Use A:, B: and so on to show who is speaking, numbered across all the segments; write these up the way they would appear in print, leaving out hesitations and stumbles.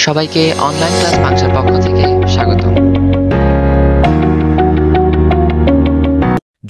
A: সবাইকে online class বাংশার পক্ষ থেকে স্বাগতম।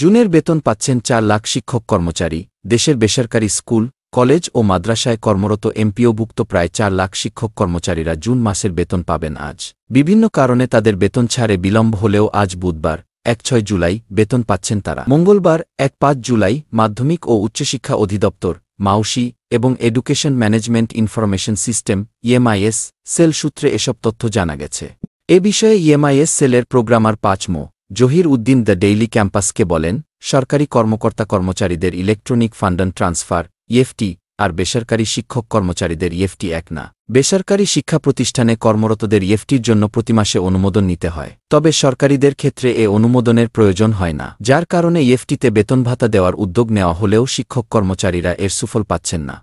B: জুনের বেতন পাচ্ছেন ৪ লাখ শিক্ষক কর্মচারী। দেশের বেসরকারি স্কুল, কলেজ ও মাদ্রাসায় কর্মরত এমপিওভুক্ত প্রায় ৪ লাখ শিক্ষক কর্মচারীরা জুন মাসের বেতন পাবেন আজ। বিভিন্ন কারণে তাদের বেতন ছাড়ে বিলম্ব হলেও আজ বুধবার ১-৬ জুলাই বেতন পাচ্ছেন তারা। মঙ্গলবার ১-৫ জুলাই মাধ্যমিক ও উচ্চশিক্ষা অধিদপ্তর মাউসি এবং education management information system EMIS cell সূত্রে এসব তথ্য জানা গেছে। এ বিষয়ে ইএমআইএস সেলের প্রোগ্রামার ৫ মো. জহির উদ্দিন দ্য ডেইলি ক্যাম্পাসকে বলেন, সরকারি কর্মকর্তা কর্মচারীদের ইলেকট্রনিক ফান্ড ট্রান্সফার ইএফটি আর বেসরকারি শিক্ষক কর্মচারীদের ইএফটি এক না। বেসরকারি শিক্ষা প্রতিষ্ঠানে কর্মরতদের ইএফটির জন্য প্রতি মাসে অনুমোদন নিতে হয়, তবে সরকারিদের ক্ষেত্রে এ অনুমোদনের প্রয়োজন হয় না, যার কারণে ইএফটিতে বেতন ভাতা দেওয়ার উদ্যোগ নেওয়া হলেও শিক্ষক কর্মচারীরা এর সুফল পাচ্ছেন না।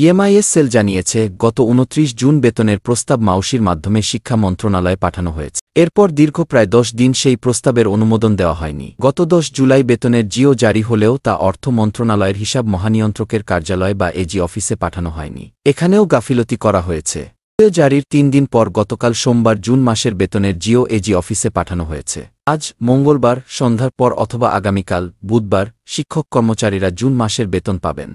B: ইএমআইএস সেল জানিয়েছে, গত ২৯ জুন বেতনের প্রস্তাব মাউসির মাধ্যমে শিক্ষা মন্ত্রণালয়ে পাঠানো হয়েছে। এরপর দীর্ঘ প্রায় ১০ দিন সেই প্রস্তাবের অনুমোদন দেওয়া হয়নি। গত ১০ জুলাই বেতনের জিও জারি হলেও তা অর্থ মন্ত্রণালয়ের হিসাব মহানিয়ন্ত্রকের কার্যালয় বা এজি অফিসে পাঠানো হয়নি। এখানেও গাফিলতি করা হয়েছে। জিও জারির ৩ দিন পর গতকাল সোমবার জুন মাসের বেতনের জিও এজি অফিসে পাঠানো হয়েছে। আজ মঙ্গলবার সন্ধ্যার পর অথবা আগামীকাল বুধবার শিক্ষক কর্মচারীরা জুন মাসের বেতন পাবেন।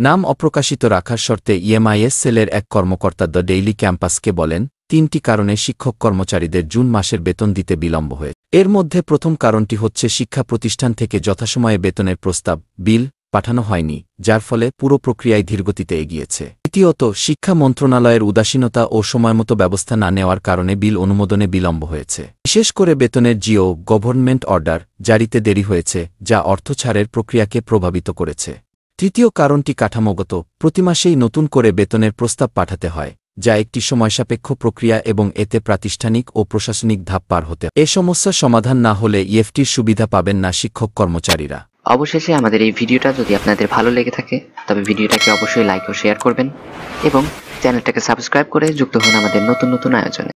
B: নাম অপ্রকাশিত রাখার শর্তে ইএমআইএস সেলের এক কর্মকর্তা দ্য ডেইলি ক্যাম্পাসকে বলেন, ৩টি কারণে শিক্ষক কর্মচারীদের জুন মাসের বেতন দিতে বিলম্ব হয়েছে। এর মধ্যে প্রথম কারণটি হচ্ছে শিক্ষা প্রতিষ্ঠান থেকে যথাসময়ে বেতনের প্রস্তাব বিল পাঠানো হয়নি, যার ফলে পুরো প্রক্রিয়ায় ধীরগতিতে এগিয়েছে। দ্বিতীয়ত, শিক্ষা মন্ত্রণালয়ের উদাসীনতা ও সময়মতো ব্যবস্থা না নেওয়ার কারণে বিল অনুমোদনে বিলম্ব হয়েছে। বিশেষ করে বেতনের জিও গভর্নমেন্ট অর্ডার জারিতে দেরি হয়েছে, যা অর্থ ছাড়ের প্রক্রিয়াকে প্রভাবিত করেছে। তৃতীয় কারণটি কাঠামোগত, প্রতি মাসেই নতুন করে বেতনের প্রস্তাব পাঠাতে হয়, যা একটি সময়সাপেক্ষ প্রক্রিয়া এবং এতে প্রাতিষ্ঠানিক ও প্রশাসনিক ধাপ পার হতে হয়। এ সমস্যা সমাধান না হলে ইএফটির সুবিধা পাবেন না শিক্ষক কর্মচারীরা।
A: অবশেষে আমাদের এই ভিডিওটা যদি আপনাদের ভালো লেগে থাকে তবে ভিডিওটাকে অবশ্যই লাইক ও শেয়ার করবেন এবং চ্যানেলটাকে সাবস্ক্রাইব করে যুক্ত হন আমাদের নতুন নতুন আয়োজনে।